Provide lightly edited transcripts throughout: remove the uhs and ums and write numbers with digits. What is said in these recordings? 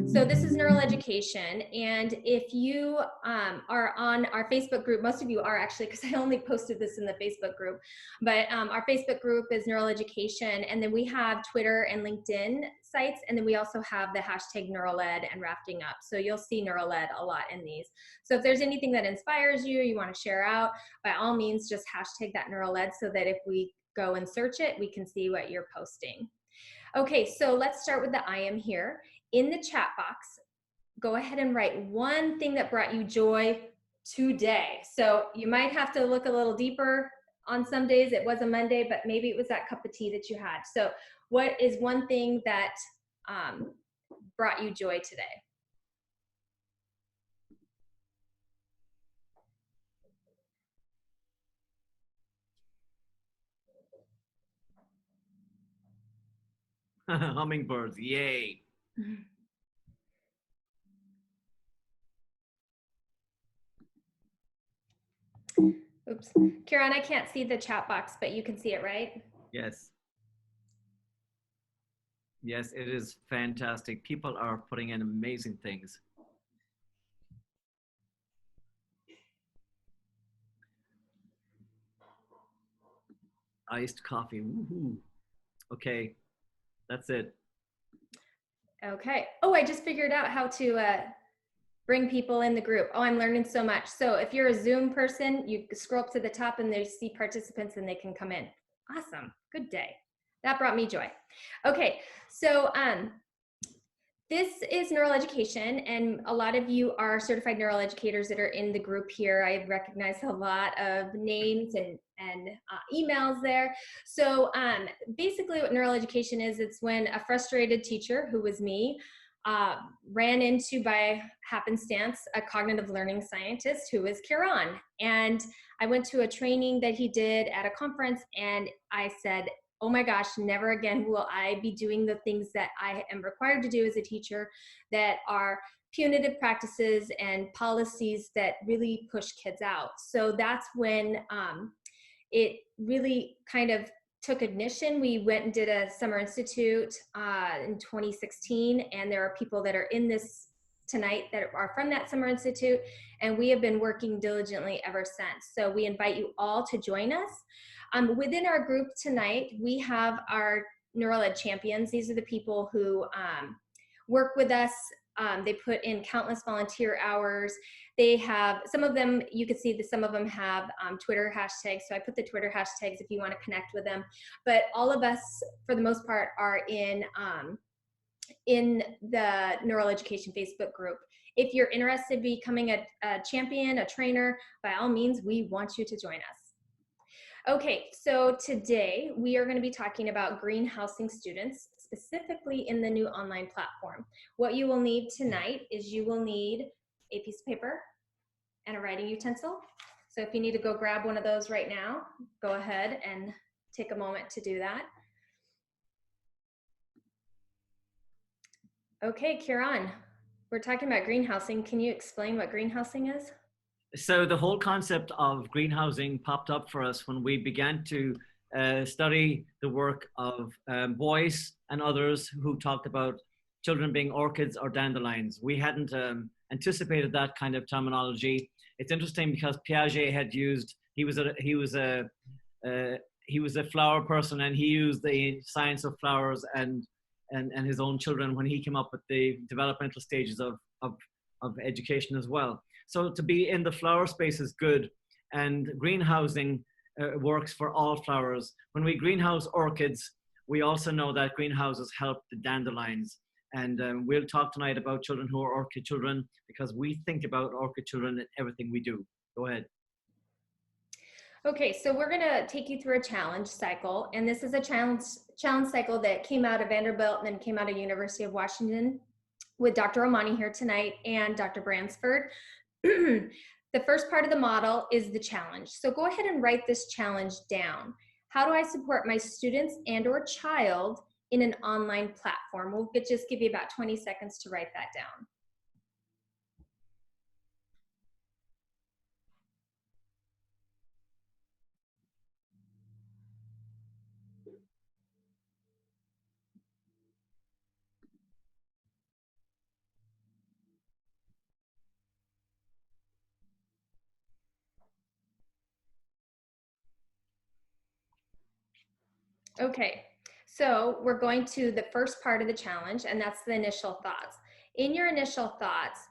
So this is neural education, and if you are on our Facebook group, most of you are actually, because I only posted this in the Facebook group, but our Facebook group is neural education, and then we have Twitter and LinkedIn sites, and then we also have the hashtag NeuralEd and Rafting Up. So you'll see NeuralEd a lot in these. So if there's anything that inspires you, you want to share out, by all means, just hashtag that NeuralEd so that if we go and search it, we can see what you're posting. Okay, so let's start with the I am here. In the chat box, go ahead and write one thing that brought you joy today. So you might have to look a little deeper. On some days it was a Monday, but maybe it was that cup of tea that you had. So what is one thing that brought you joy today? Hummingbirds, yay. Oops. Kieran, I can't see the chat box, but you can see it, right? Yes. Yes, it is fantastic. People are putting in amazing things. Iced coffee, woohoo. Okay, that's it. Okay. Oh, I just figured out how to bring people in the group. Oh, I'm learning so much. So if you're a Zoom person, you scroll up to the top and they see participants and they can come in. Awesome. Good day. That brought me joy. Okay, so this is neural education, and a lot of you are certified neural educators that are in the group here. I recognize a lot of names and emails there. So basically what neural education is, it's when a frustrated teacher, who was me, ran into, by happenstance, a cognitive learning scientist who is Kieran. And I went to a training that he did at a conference, and I said, oh my gosh, never again will I be doing the things that I am required to do as a teacher that are punitive practices and policies that really push kids out. So that's when it really kind of took ignition. We went and did a summer institute in 2016, and there are people that are in this tonight that are from that summer institute, and we have been working diligently ever since. So we invite you all to join us. Within our group tonight, we have our Neural Ed champions. These are the people who work with us. They put in countless volunteer hours. They have, some of them, you can see that some of them have Twitter hashtags. So I put the Twitter hashtags if you want to connect with them. But all of us, for the most part, are in the Neural Education Facebook group. If you're interested in becoming a champion, a trainer, by all means, we want you to join us. Okay, so today we are going to be talking about greenhousing students, specifically in the new online platform. What you will need tonight is you will need a piece of paper and a writing utensil. So if you need to go grab one of those right now, go ahead and take a moment to do that. Okay, Kieran, we're talking about greenhousing. Can you explain what greenhousing is? So the whole concept of greenhousing popped up for us when we began to study the work of Boyce and others who talked about children being orchids or dandelions. We hadn't anticipated that kind of terminology. It's interesting because Piaget had used, he was a flower person, and he used the science of flowers and his own children when he came up with the developmental stages of education as well. So to be in the flower space is good, and greenhousing works for all flowers. When we greenhouse orchids, we also know that greenhouses help the dandelions. And we'll talk tonight about children who are orchid children, because we think about orchid children in everything we do. Go ahead. Okay, so we're gonna take you through a challenge cycle, and this is a challenge cycle that came out of Vanderbilt and then came out of University of Washington with Dr. Romani here tonight and Dr. Bransford. The first part of the model is the challenge. So go ahead and write this challenge down. How do I support my students and or child in an online platform? We'll just give you about 20 seconds to write that down. Okay, so we're going to the first part of the challenge, and that's the initial thoughts. In your initial thoughts,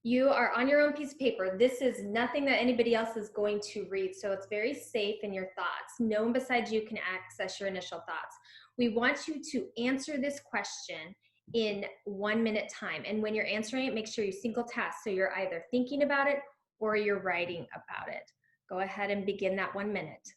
you are on your own piece of paper. This is nothing that anybody else is going to read, so it's very safe in your thoughts. No one besides you can access your initial thoughts. We want you to answer this question in 1 minute time, and when you're answering it, make sure you single task, so you're either thinking about it or you're writing about it. Go ahead and begin that 1 minute.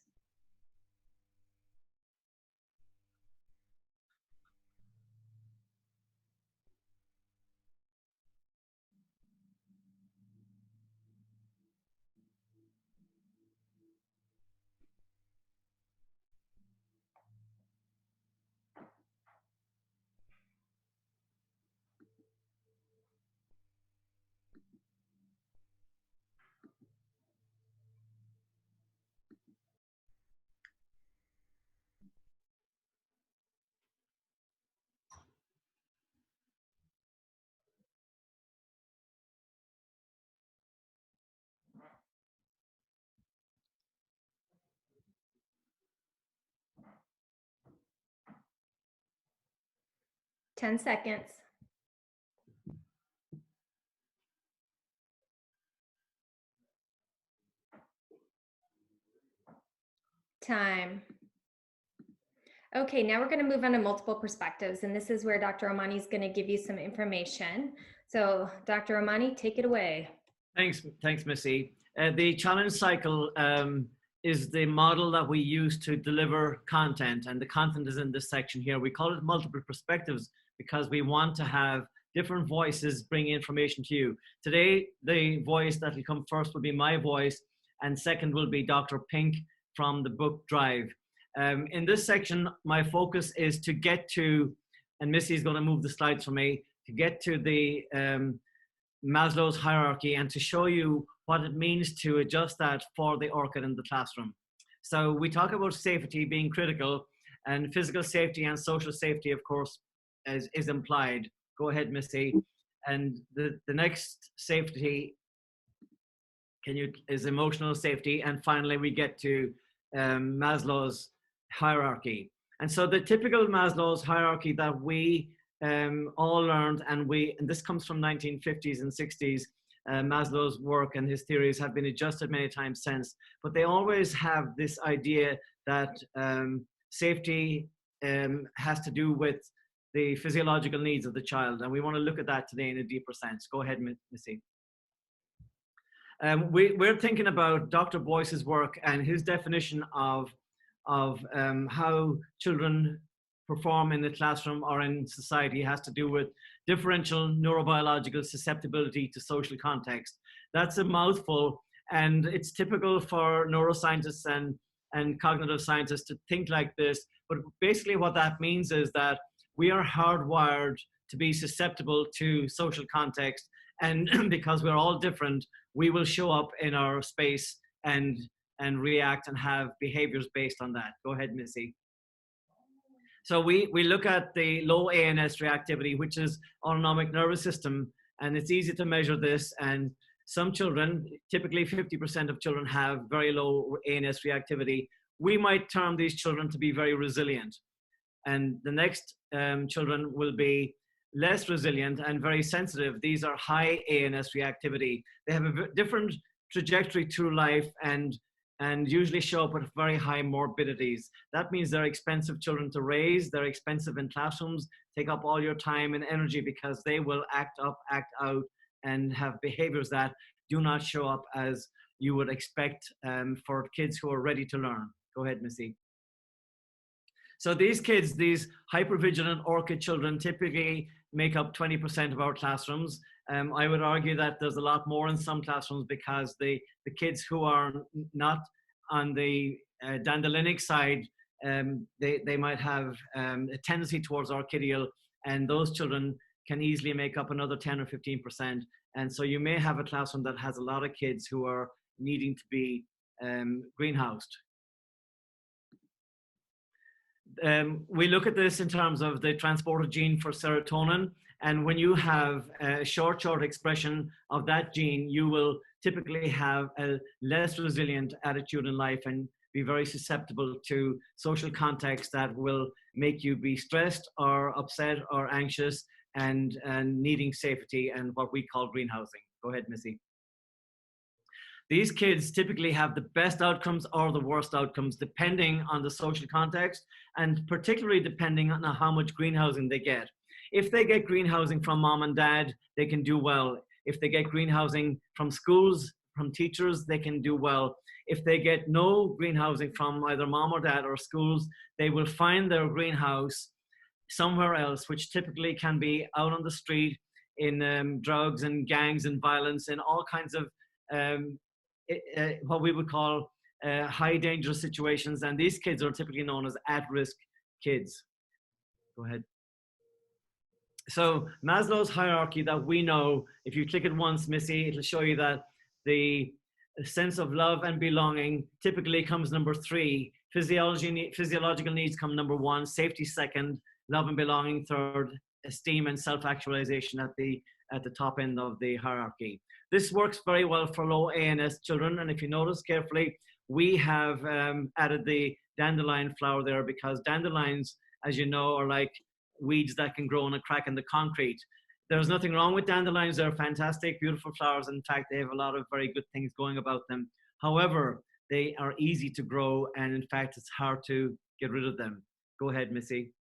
10 seconds. Time. Okay, now we're going to move on to multiple perspectives, and this is where Dr. Omani is going to give you some information. So, Dr. Omani, take it away. Thanks, Missy. The challenge cycle is the model that we use to deliver content, and the content is in this section here. We call it multiple perspectives because we want to have different voices bring information to you. Today, the voice that will come first will be my voice, and second will be Dr. Pink from the book Drive. In this section, my focus is to get to, and Missy's going to move the slides for me, to get to the Maslow's hierarchy and to show you what it means to adjust that for the orchid in the classroom. So we talk about safety being critical, and physical safety and social safety, of course, is implied. Go ahead, Missy. And the next safety is emotional safety. And finally, we get to Maslow's hierarchy. And so the typical Maslow's hierarchy that we all learned, and this comes from 1950s and 60s, Maslow's work and his theories have been adjusted many times since, but they always have this idea that safety has to do with the physiological needs of the child. And we want to look at that today in a deeper sense. Go ahead, Missy. We're thinking about Dr. Boyce's work, and his definition of how children perform in the classroom or in society has to do with differential neurobiological susceptibility to social context. That's a mouthful, and it's typical for neuroscientists and cognitive scientists to think like this. But basically what that means is that we are hardwired to be susceptible to social context, and because we're all different, we will show up in our space and react and have behaviors based on that. Go ahead, Missy. So we look at the low ANS reactivity, which is autonomic nervous system, and it's easy to measure this. And some children, typically 50% of children, have very low ANS reactivity. We might term these children to be very resilient. And the next children will be less resilient and very sensitive. These are high ANS reactivity. They have a different trajectory through life and usually show up with very high morbidities. That means they're expensive children to raise, they're expensive in classrooms, take up all your time and energy because they will act up, act out, and have behaviors that do not show up as you would expect for kids who are ready to learn. Go ahead, Missy. So these kids, these hypervigilant orchid children, typically make up 20% of our classrooms. I would argue that there's a lot more in some classrooms because the kids who are not on the dandelionic side, they might have a tendency towards orchideal, and those children can easily make up another 10 or 15%. And so you may have a classroom that has a lot of kids who are needing to be greenhoused. We look at this in terms of the transporter gene for serotonin, and when you have a short expression of that gene, you will typically have a less resilient attitude in life, and be very susceptible to social context that will make you be stressed or upset or anxious and needing safety and what we call greenhousing. Go ahead, Missy. These kids typically have the best outcomes or the worst outcomes depending on the social context, and particularly depending on how much greenhousing they get. If they get greenhousing from mom and dad, they can do well. If they get greenhousing from schools, from teachers, they can do well. If they get no greenhousing from either mom or dad or schools, they will find their greenhouse somewhere else, which typically can be out on the street in drugs and gangs and violence and all kinds of what we would call high dangerous situations. And these kids are typically known as at-risk kids. Go ahead. So Maslow's hierarchy that we know, if you click it once, Missy, it'll show you that the sense of love and belonging typically comes number 3. Physiological needs come number 1, safety second, love and belonging third, esteem and self-actualization at the top end of the hierarchy. This works very well for low ANS children, and if you notice carefully, we have added the dandelion flower there because dandelions, as you know, are like weeds that can grow in a crack in the concrete. There's nothing wrong with dandelions. They're fantastic, beautiful flowers. In fact, they have a lot of very good things going about them. However, they are easy to grow, and in fact, it's hard to get rid of them. Go ahead, Missy.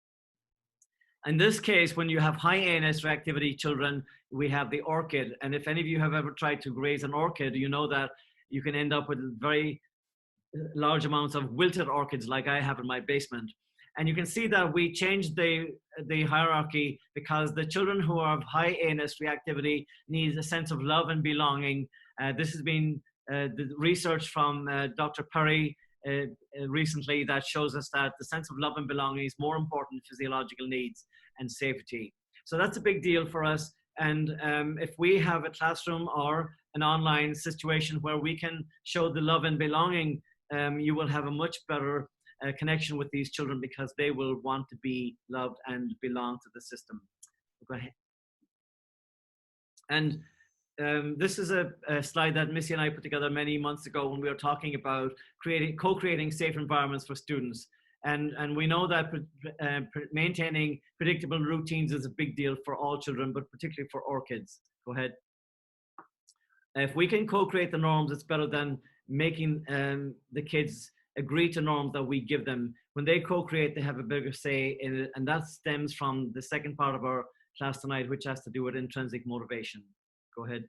In this case, when you have high ANS reactivity children, we have the orchid. And if any of you have ever tried to raise an orchid, you know that you can end up with very large amounts of wilted orchids like I have in my basement. And you can see that we changed the hierarchy because the children who have high ANS reactivity need a sense of love and belonging. This has been the research from Dr. Perry recently that shows us that the sense of love and belonging is more important than physiological needs and safety. So that's a big deal for us. And if we have a classroom or an online situation where we can show the love and belonging, you will have a much better connection with these children because they will want to be loved and belong to the system. Go ahead. And this is a slide that Missy and I put together many months ago when we were talking about co-creating safe environments for students. And we know that maintaining predictable routines is a big deal for all children, but particularly for orchids. Go ahead. If we can co-create the norms, it's better than making the kids agree to norms that we give them. When they co-create, they have a bigger say in it, and that stems from the second part of our class tonight, which has to do with intrinsic motivation. Go ahead.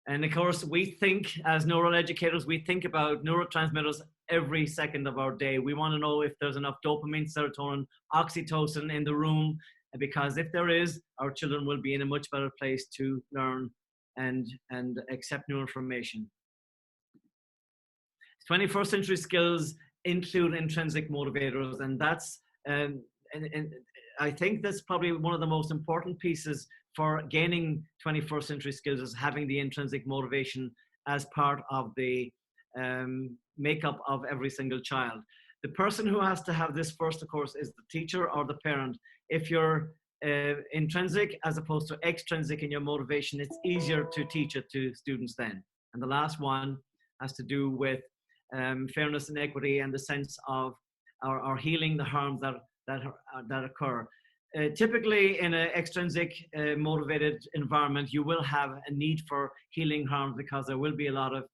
And of course, we think as neural educators, we think about neurotransmitters every second of our day. We want to know if there's enough dopamine, serotonin, oxytocin in the room, because if there is, our children will be in a much better place to learn and accept new information. 21st century skills include intrinsic motivators, and that's and I think that's probably one of the most important pieces for gaining 21st century skills is having the intrinsic motivation as part of the makeup of every single child. The person who has to have this first, of course, is the teacher or the parent. If you're intrinsic as opposed to extrinsic in your motivation, it's easier to teach it to students then. And the last one has to do with fairness and equity and the sense of our healing the harms that occur. Typically in an extrinsic motivated environment, you will have a need for healing harms because there will be a lot of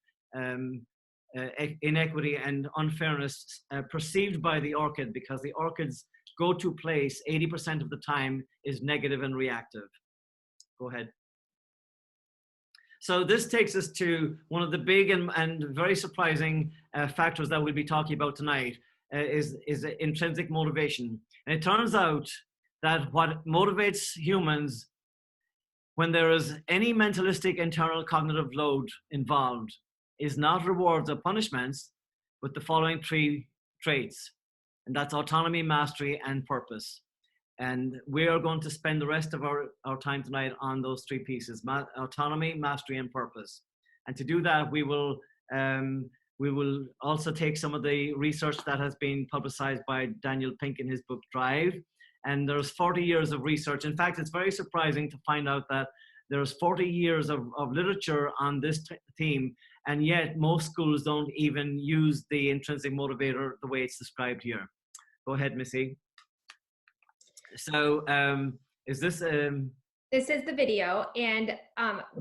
inequity and unfairness perceived by the orchid, because the orchid's go-to place 80% of the time is negative and reactive. Go ahead. So this takes us to one of the big and very surprising factors that we'll be talking about tonight is intrinsic motivation. And it turns out that what motivates humans when there is any mentalistic internal cognitive load involved is not rewards or punishments, but the following 3 traits. And that's autonomy, mastery, and purpose. And we are going to spend the rest of our time tonight on those 3 pieces: autonomy, mastery, and purpose. And to do that, we will also take some of the research that has been publicized by Daniel Pink in his book, Drive. And there's 40 years of research. In fact, it's very surprising to find out that there's 40 years of literature on this theme. And yet most schools don't even use the intrinsic motivator the way it's described here. Go ahead, Missy. So is this... This is the video, and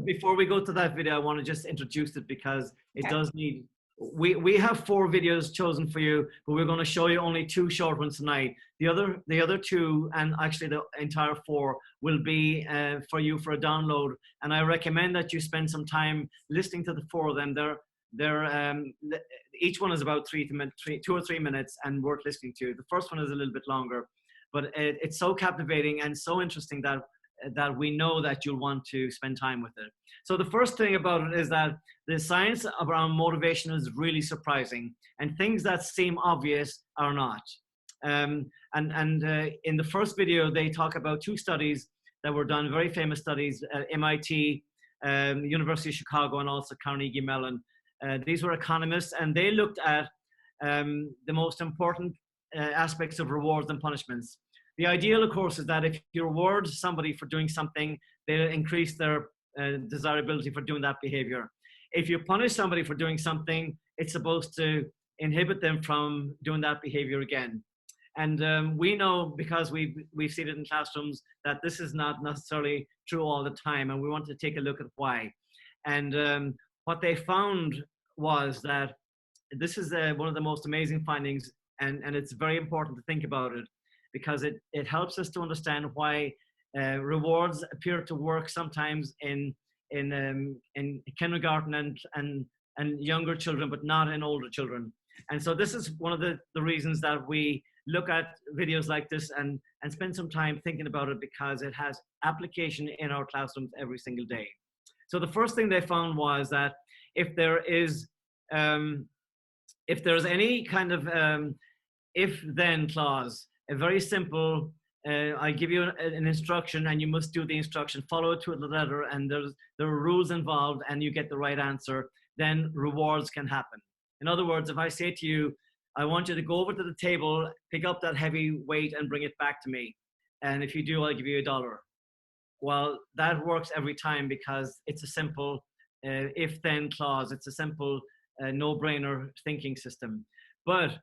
before we go to that video, I want to just introduce it because it okay. does need... We have 4 videos chosen for you, but we're going to show you only 2 short ones tonight. The other 2, and actually the entire 4, will be for you for a download. And I recommend that you spend some time listening to the 4 of them. They're each one is about 2 or 3 minutes and worth listening to. The first one is a little bit longer, but it's so captivating and so interesting that we know that you'll want to spend time with it. So the first thing about it is that the science around motivation is really surprising, and things that seem obvious are not. In the first video, they talk about 2 studies that were done, very famous studies at MIT, University of Chicago, and also Carnegie Mellon. These were economists, and they looked at the most important aspects of rewards and punishments. The ideal, of course, is that if you reward somebody for doing something, they'll increase their desirability for doing that behavior. If you punish somebody for doing something, it's supposed to inhibit them from doing that behavior again. And we know, because we've seen it in classrooms, that this is not necessarily true all the time, and we want to take a look at why. And what they found was that this is one of the most amazing findings, and it's very important to think about it, because it helps us to understand why rewards appear to work sometimes in kindergarten and younger children, but not in older children. And so this is one of the reasons that we look at videos like this and spend some time thinking about it, because it has application in our classrooms every single day. So the first thing they found was that if there's any kind of if-then clause, a very simple, I give you an instruction and you must do the instruction, follow it to the letter, and there are rules involved and you get the right answer, then rewards can happen. In other words, if I say to you, I want you to go over to the table, pick up that heavy weight and bring it back to me. And if you do, I'll give you $1. Well, that works every time because it's a simple if-then clause. It's a simple no-brainer thinking system. But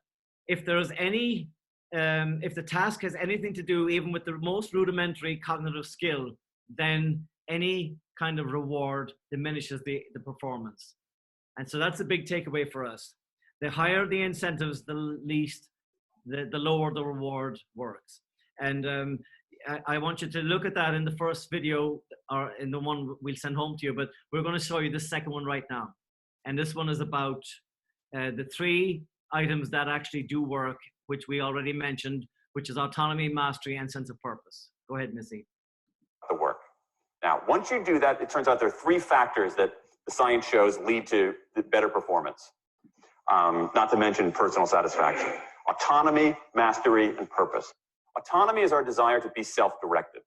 if there's any if the task has anything to do even with the most rudimentary cognitive skill, then any kind of reward diminishes the performance. And so that's a big takeaway for us. The higher the incentives, the lower the reward works. And I want you to look at that in the first video, or in the one we'll send home to you, but we're going to show you the second one right now. And this one is about the 3 items that actually do work, which we already mentioned, which is autonomy, mastery, and sense of purpose. Go ahead, Missy. The work. Now, once you do that, it turns out there are 3 factors that the science shows lead to better performance. Not to mention personal satisfaction. Autonomy, mastery, and purpose. Autonomy is our desire to be self-directed,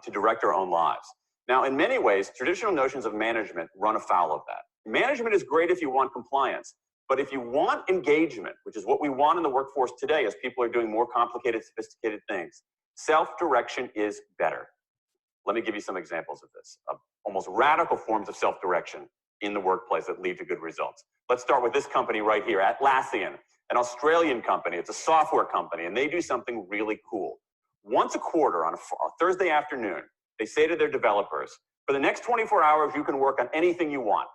to direct our own lives. Now, in many ways, traditional notions of management run afoul of that. Management is great if you want compliance. But if you want engagement, which is what we want in the workforce today as people are doing more complicated, sophisticated things, self-direction is better. Let me give you some examples of this, of almost radical forms of self-direction in the workplace that lead to good results. Let's start with this company right here, Atlassian, an Australian company. It's a software company, and they do something really cool. Once a quarter on a Thursday afternoon, they say to their developers, for the next 24 hours, you can work on anything you want.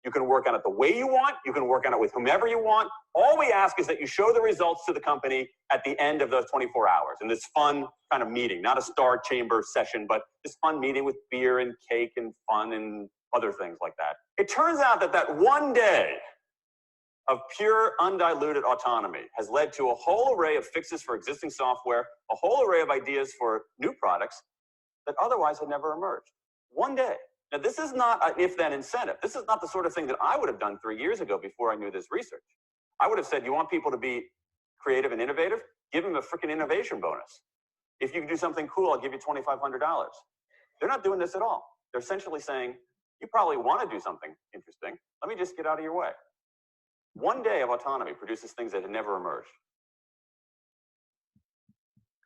You can work on it the way you want. You can work on it with whomever you want. All we ask is that you show the results to the company at the end of those 24 hours in this fun kind of meeting, not a star chamber session, but this fun meeting with beer and cake and fun and other things like that. It turns out that one day of pure undiluted autonomy has led to a whole array of fixes for existing software, a whole array of ideas for new products that otherwise had never emerged. One day. Now, this is not an if-then incentive. This is not the sort of thing that I would have done 3 years ago before I knew this research. I would have said, you want people to be creative and innovative? Give them a freaking innovation bonus. If you can do something cool, I'll give you $2,500. They're not doing this at all. They're essentially saying, you probably want to do something interesting. Let me just get out of your way. One day of autonomy produces things that had never emerged.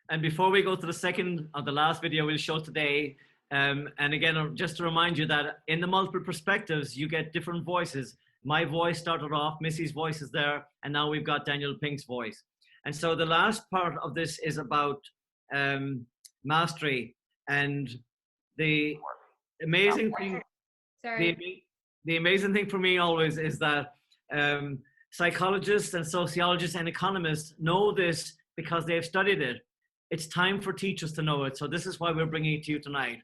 And before we go to the second or the last video we'll show today, and again, just to remind you that in the multiple perspectives, you get different voices. My voice started off, Missy's voice is there, and now we've got Daniel Pink's voice. And so the last part of this is about mastery. And the amazing thing, the amazing thing for me always is that psychologists and sociologists and economists know this because they've studied it. It's time for teachers to know it. So this is why we're bringing it to you tonight.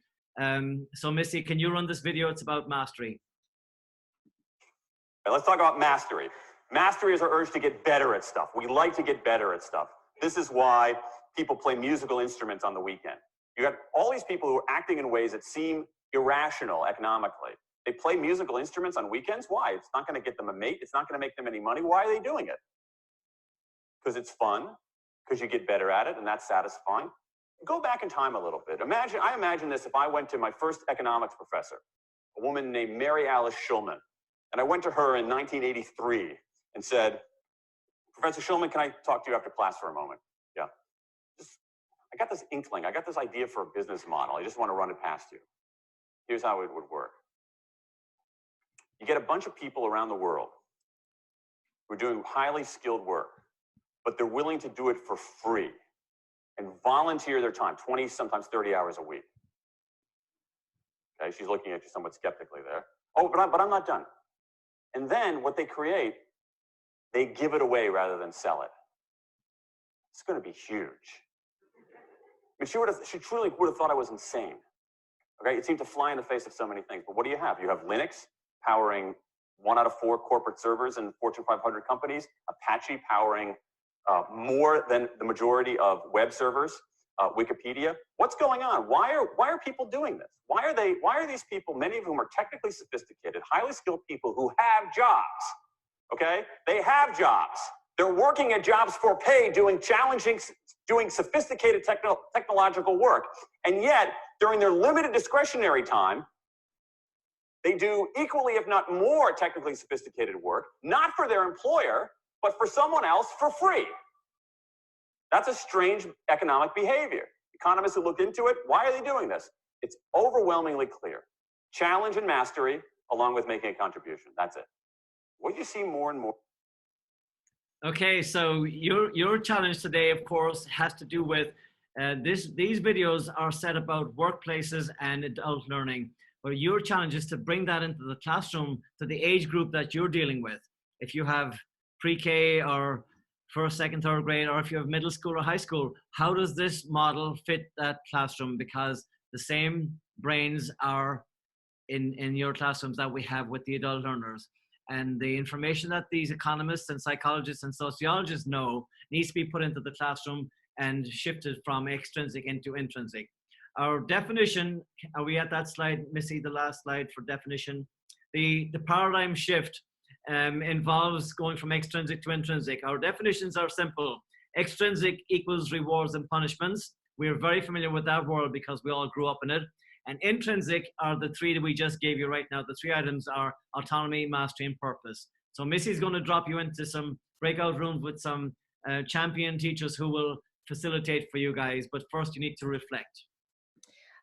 So Missy, can you run this video? It's about mastery. Let's talk about mastery. Mastery is our urge to get better at stuff. We like to get better at stuff. This is why people play musical instruments on the weekend. You got all these people who are acting in ways that seem irrational economically. They play musical instruments on weekends. Why? It's not going to get them a mate. It's not going to make them any money. Why are they doing it? Because it's fun, because you get better at it, and that's satisfying. Go back in time a little bit. I imagine this if I went to my first economics professor, a woman named Mary Alice Schulman. And I went to her in 1983 and said, Professor Schulman, can I talk to you after class for a moment? Yeah. I got this inkling. I got this idea for a business model. I just want to run it past you. Here's how it would work. You get a bunch of people around the world who are doing highly skilled work, but they're willing to do it for free and volunteer their time, 20, sometimes 30 hours a week. Okay, she's looking at you somewhat skeptically there. Oh, but I'm not done. And then what they create, they give it away rather than sell it. It's going to be huge. I mean, she truly would have thought I was insane. Okay, it seemed to fly in the face of so many things. But what do you have? You have Linux powering 1 out of 4 corporate servers in Fortune 500 companies, Apache powering more than the majority of web servers, Wikipedia. What's going on? Why are people doing this? Why are these people, many of whom are technically sophisticated, highly skilled people who have jobs? Okay? They have jobs. They're working at jobs for pay, doing sophisticated technological work. And yet, during their limited discretionary time, they do equally, if not more, technically sophisticated work, not for their employer, but for someone else for free. That's a strange economic behavior. Economists who looked into it, why are they doing this? It's overwhelmingly clear. Challenge and mastery, along with making a contribution. That's it. What you see more and more. Okay, so your challenge today, of course, has to do with these videos are set about workplaces and adult learning. But your challenge is to bring that into the classroom to the age group that you're dealing with. If you have pre-K or first, second, third grade, or if you have middle school or high school, how does this model fit that classroom? Because the same brains are in your classrooms that we have with the adult learners. And the information that these economists and psychologists and sociologists know needs to be put into the classroom and shifted from extrinsic into intrinsic. Our definition, are we at that slide, Missy, the last slide for definition? The paradigm shift involves going from extrinsic to intrinsic. Our definitions are simple. Extrinsic equals rewards and punishments. We are very familiar with that world because we all grew up in it. And intrinsic are the 3 that we just gave you right now. The 3 items are autonomy, mastery, and purpose. So Missy's going to drop you into some breakout rooms with some champion teachers who will facilitate for you guys. But first you need to reflect.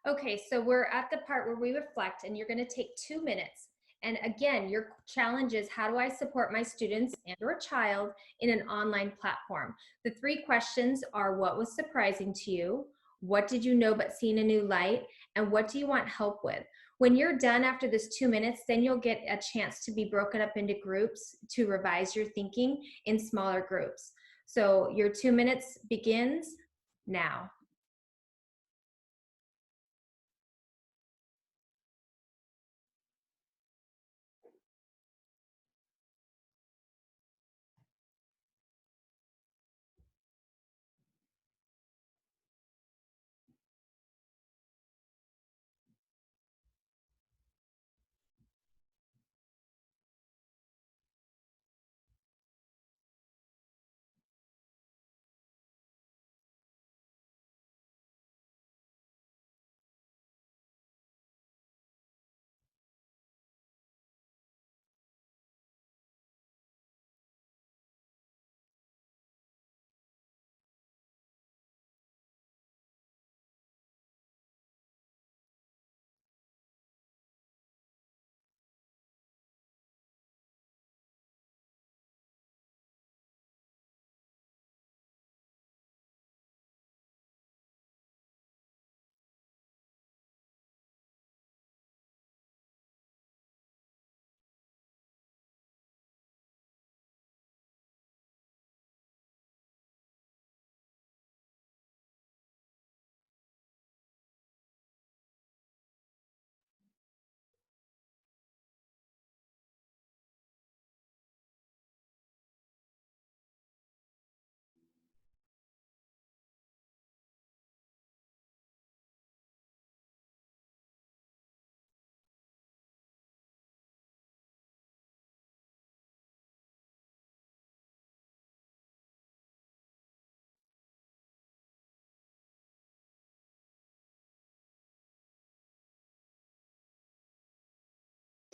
Okay, so we're at the part where we reflect, and you're going to take 2 minutes. And again, your challenge is, how do I support my students and or child in an online platform? The 3 questions are, what was surprising to you? What did you know but see in a new light? And what do you want help with? When you're done after this 2 minutes, then you'll get a chance to be broken up into groups to revise your thinking in smaller groups. So your 2 minutes begins now.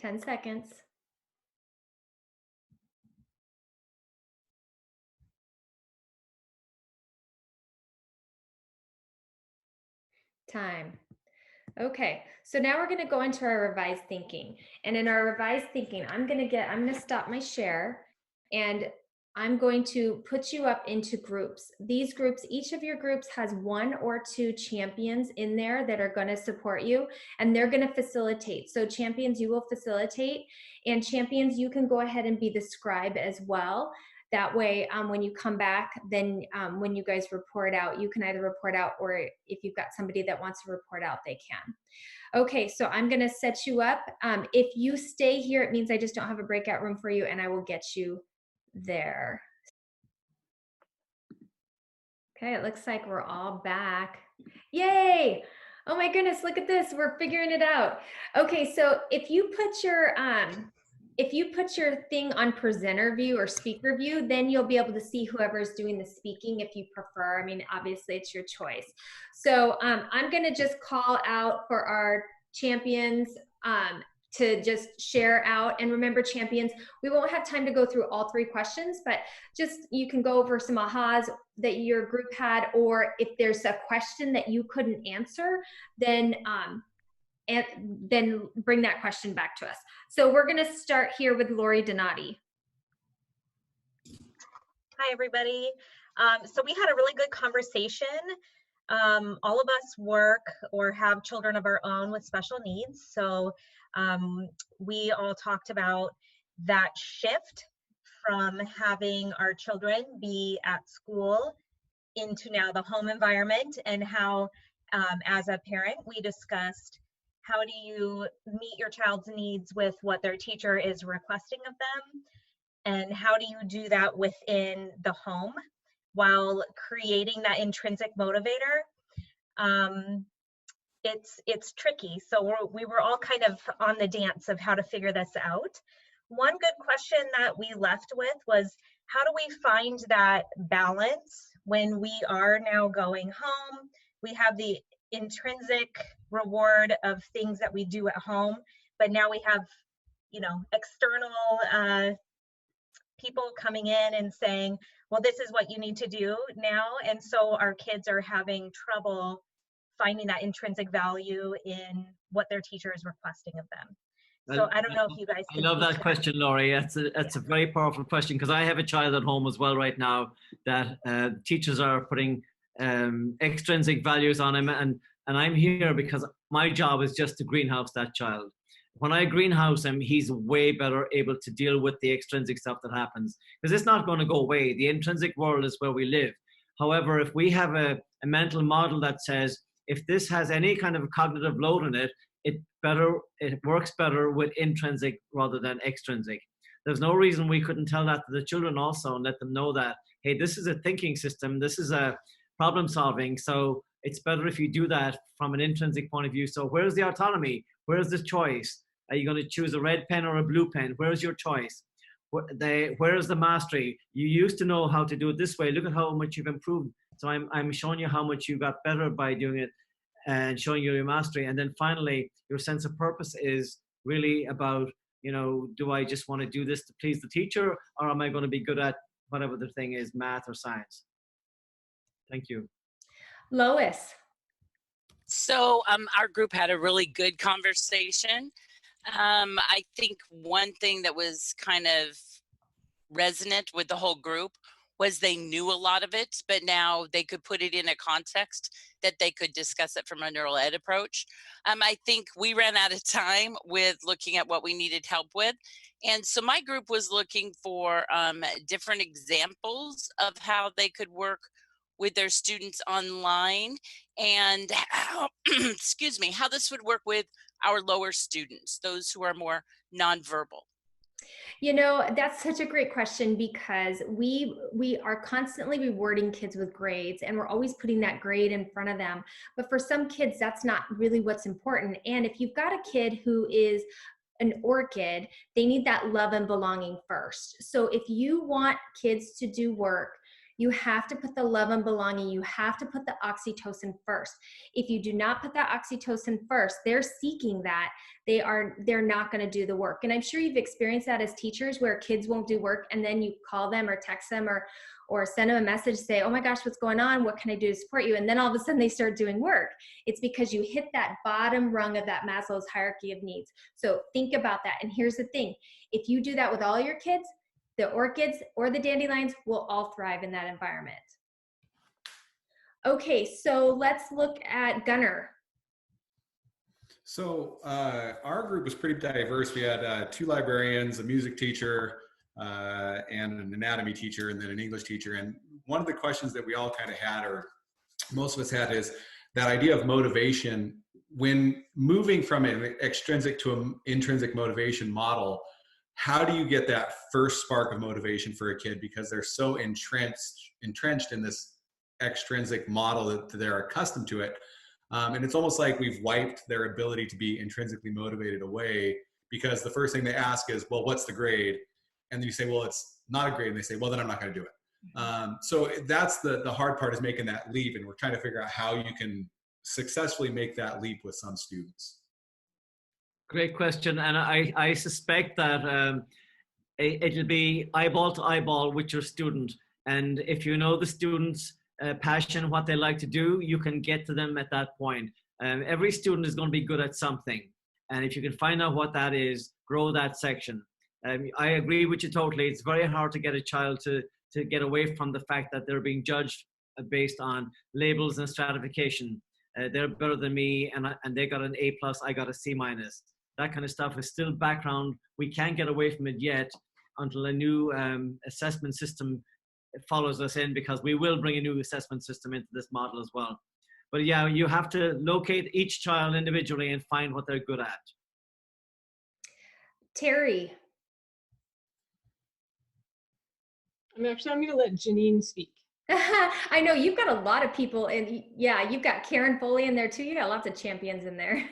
10 seconds. Time. Okay, so now we're going to go into our revised thinking. And in our revised thinking, I'm going to stop my share, and I'm going to put you up into groups. These groups, each of your groups has 1 or 2 champions in there that are going to support you, and they're going to facilitate. So champions, you will facilitate, and champions, you can go ahead and be the scribe as well. That way, when you come back, then when you guys report out, you can either report out, or if you've got somebody that wants to report out, they can. Okay, so I'm gonna set you up. If you stay here, it means I just don't have a breakout room for you, and I will get you there. Okay, it looks like we're all back. Yay! Oh my goodness, look at this, we're figuring it out. Okay, so if you put your thing on presenter view or speaker view, then you'll be able to see whoever's doing the speaking if you prefer. I mean, obviously it's your choice. So I'm gonna just call out for our champions to just share out. And remember, champions, we won't have time to go through all 3 questions, but just you can go over some ahas that your group had, or if there's a question that you couldn't answer, then bring that question back to us. So we're going to start here with Lori Donati. Hi, everybody. So we had a really good conversation. All of us work or have children of our own with special needs. So we all talked about that shift from having our children be at school into now the home environment, and how as a parent, we discussed how do you meet your child's needs with what their teacher is requesting of them, and how do you do that within the home while creating that intrinsic motivator. It's tricky. So we were all kind of on the dance of how to figure this out. One good question that we left with was, how do we find that balance when we are now going home? We have the intrinsic reward of things that we do at home, but now we have, external people coming in and saying, well, this is what you need to do now. And so our kids are having trouble finding that intrinsic value in what their teacher is requesting of them. So I don't know if you guys can. I love that question, Laurie. That's a very powerful question, because I have a child at home as well right now that teachers are putting extrinsic values on him, and I'm here because my job is just to greenhouse that child. When I greenhouse him, he's way better able to deal with the extrinsic stuff that happens, because it's not going to go away. The intrinsic world is where we live. However, if we have a mental model that says, if this has any kind of cognitive load in it, it works better with intrinsic rather than extrinsic. There's no reason we couldn't tell that to the children also, and let them know that, hey, this is a thinking system, this is a problem solving, so it's better if you do that from an intrinsic point of view. So where's the autonomy? Where's the choice? Are you going to choose a red pen or a blue pen? Where's your choice? Where's the mastery? You used to know how to do it this way. Look at how much you've improved. So I'm showing you how much you got better by doing it, and showing you your mastery. And then finally, your sense of purpose is really about, do I just want to do this to please the teacher, or am I going to be good at whatever the thing is, math or science? Thank you. Lois. So our group had a really good conversation. I think one thing that was kind of resonant with the whole group was they knew a lot of it, but now they could put it in a context that they could discuss it from a neural ed approach. I think we ran out of time with looking at what we needed help with. And so my group was looking for different examples of how they could work with their students online, and how, excuse me, how this would work with our lower students, those who are more nonverbal. That's such a great question, because we are constantly rewarding kids with grades, and we're always putting that grade in front of them. But for some kids, that's not really what's important. And if you've got a kid who is an orchid, they need that love and belonging first. So if you want kids to do work, You have to put the love and belonging. You have to put the oxytocin first. If you do not put that oxytocin first, they're seeking that. They're not going to do the work. And I'm sure you've experienced that as teachers, where kids won't do work, and then you call them or text them or send them a message, say, oh my gosh, what's going on? What can I do to support you? And then all of a sudden they start doing work. It's because you hit that bottom rung of that Maslow's hierarchy of needs. So think about that. And here's the thing. If you do that with all your kids, the orchids or the dandelions will all thrive in that environment. Okay, so let's look at Gunnar. So our group was pretty diverse. We had 2 librarians, a music teacher, and an anatomy teacher, and then an English teacher. And one of the questions that we all kind of had, or most of us had, is that idea of motivation. When moving from an extrinsic to an intrinsic motivation model, how do you get that first spark of motivation for a kid, because they're so entrenched in this extrinsic model that they're accustomed to it? And it's almost like we've wiped their ability to be intrinsically motivated away, because the first thing they ask is, well, what's the grade? And then you say, well, it's not a grade. And they say, well, then I'm not going to do it. So that's the hard part, is making that leap. And we're trying to figure out how you can successfully make that leap with some students. Great question. And I suspect that it'll be eyeball to eyeball with your student. And if you know the student's passion, what they like to do, you can get to them at that point. Every student is going to be good at something. And if you can find out what that is, grow that section. I agree with you totally. It's very hard to get a child to get away from the fact that they're being judged based on labels and stratification. They're better than me, and they got an A+, I got a C-. That kind of stuff is still background. We can't get away from it yet until a new assessment system follows us in, because we will bring a new assessment system into this model as well. But yeah, you have to locate each child individually and find what they're good at. Terry. I'm going to let Janine speak. I know you've got a lot of people, and yeah, you've got Karen Foley in there too. You got lots of champions in there.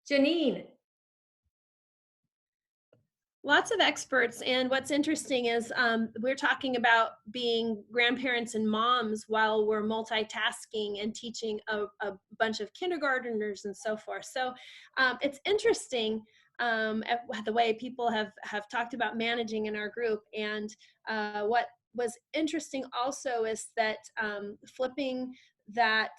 Janine. Lots of experts, and what's interesting is we're talking about being grandparents and moms while we're multitasking and teaching a bunch of kindergarteners and so forth. So it's interesting the way people have talked about managing in our group. And what was interesting also is that flipping that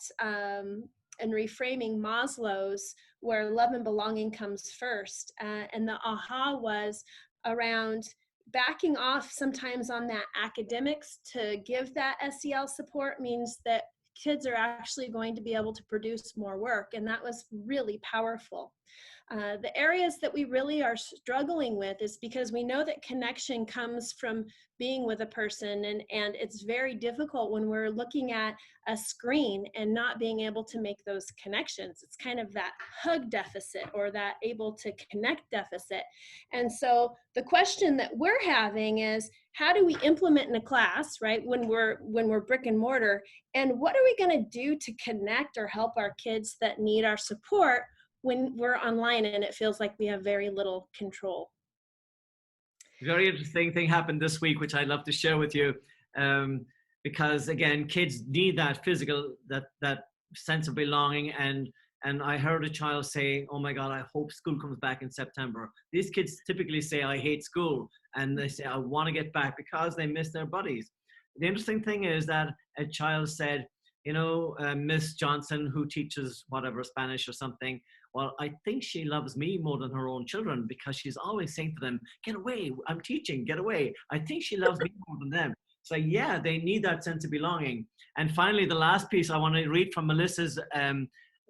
and reframing Maslow's, where love and belonging comes first. And the aha was around backing off sometimes on that academics to give that SEL support means that kids are actually going to be able to produce more work. And that was really powerful. The areas that we really are struggling with is because we know that connection comes from being with a person, and it's very difficult when we're looking at a screen and not being able to make those connections. It's kind of that hug deficit, or that able to connect deficit. And so the question that we're having is, how do we implement in a class, right, when we're brick and mortar, and what are we going to do to connect or help our kids that need our support when we're online and it feels like we have very little control? Very interesting thing happened this week, which I'd love to share with you, because again, kids need that physical, that sense of belonging. And I heard a child say, "Oh my God, I hope school comes back in September." These kids typically say, "I hate school," and they say, "I want to get back," because they miss their buddies. The interesting thing is that a child said, you know, Miss Johnson, who teaches whatever, Spanish or something, well, I think she loves me more than her own children, because she's always saying to them, "Get away, I'm teaching, get away." I think she loves me more than them. So yeah, they need that sense of belonging. And finally, the last piece I want to read from Melissa's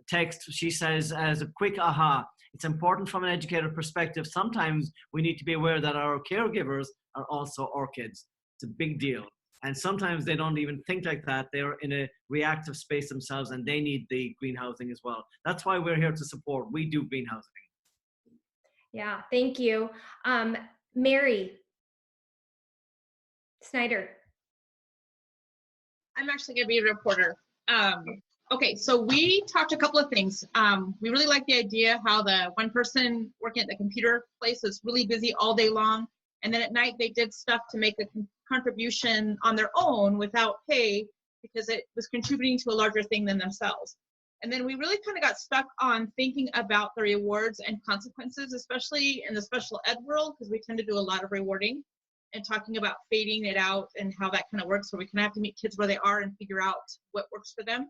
text. She says, as a quick aha, it's important from an educator perspective, sometimes we need to be aware that our caregivers are also orchids. It's a big deal. And sometimes they don't even think like that. They're in a reactive space themselves, and they need the greenhousing as well. That's why we're here to support. We do greenhousing. Yeah, thank you. Mary Snyder. I'm actually going to be a reporter. Okay, so we talked a couple of things. We really like the idea how the one person working at the computer place is really busy all day long, And then at night they did stuff to make a contribution on their own without pay because it was contributing to a larger thing than themselves. And then we really kind of got stuck on thinking about the rewards and consequences, especially in the special ed world, because we tend to do a lot of rewarding and talking about fading it out and how that kind of works, where we kind of have to meet kids where they are and figure out what works for them.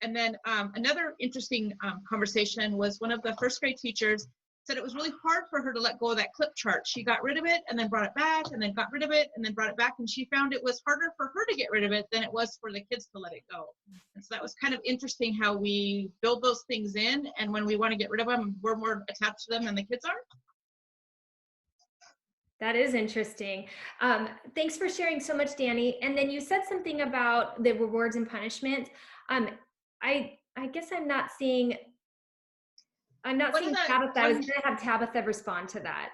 And then another interesting conversation was one of the first grade teachers said it was really hard for her to let go of that clip chart. She got rid of it and then brought it back and then got rid of it and then brought it back. And she found it was harder for her to get rid of it than it was for the kids to let it go. And so that was kind of interesting how we build those things in. And when we want to get rid of them, we're more attached to them than the kids are. That is interesting. Thanks for sharing so much, Danny. And then you said something about the rewards and punishment. I guess I'm not seeing Tabitha. I was going to have Tabitha respond to that.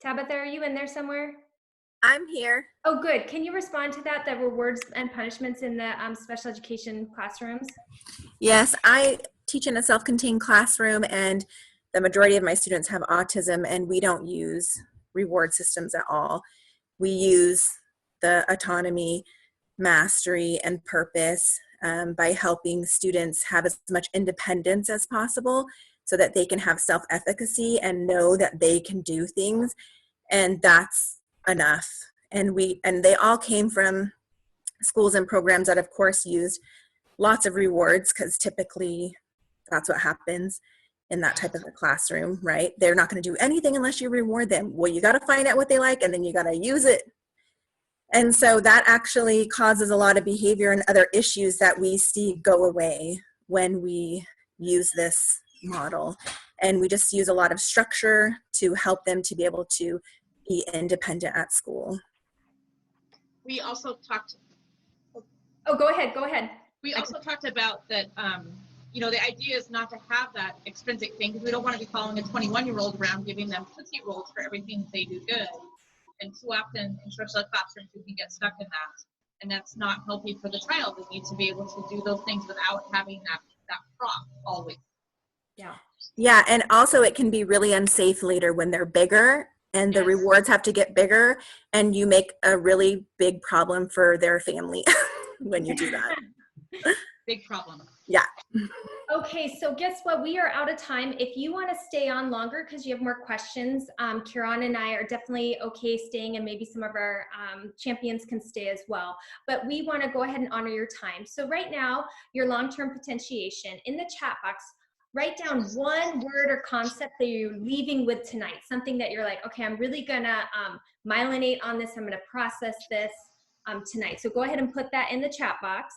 Tabitha, are you in there somewhere? I'm here. Oh, good. Can you respond to that, the rewards and punishments in the special education classrooms? Yes, I teach in a self-contained classroom, and the majority of my students have autism, and we don't use reward systems at all. We use the autonomy, mastery, and purpose by helping students have as much independence as possible so that they can have self-efficacy and know that they can do things, and that's enough. And they all came from schools and programs that of course used lots of rewards, because typically that's what happens in that type of a classroom, right? They're not going to do anything unless you reward them. Well, you got to find out what they like, and then you got to use it. And so that actually causes a lot of behavior and other issues that we see go away when we use this model. And we just use a lot of structure to help them to be able to be independent at school. We also talked. Oh, go ahead. We also talked about that, the idea is not to have that extrinsic thing, because we don't want to be following a 21-year-old around giving them Tootsie Rolls for everything they do good. And too often in special ed classrooms, we can get stuck in that. And that's not healthy for the child. They need to be able to do those things without having that prop always. Yeah. Yeah, and also it can be really unsafe later when they're bigger and the rewards have to get bigger, and you make a really big problem for their family when you do that. Big problem. Yeah. Okay, so guess what? We are out of time. If you want to stay on longer because you have more questions, Kieran and I are definitely okay staying, and maybe some of our champions can stay as well. But we want to go ahead and honor your time. So right now, your long-term potentiation, in the chat box, write down one word or concept that you're leaving with tonight, something that you're like, okay, I'm really gonna myelinate on this, I'm gonna process this tonight. So go ahead and put that in the chat box.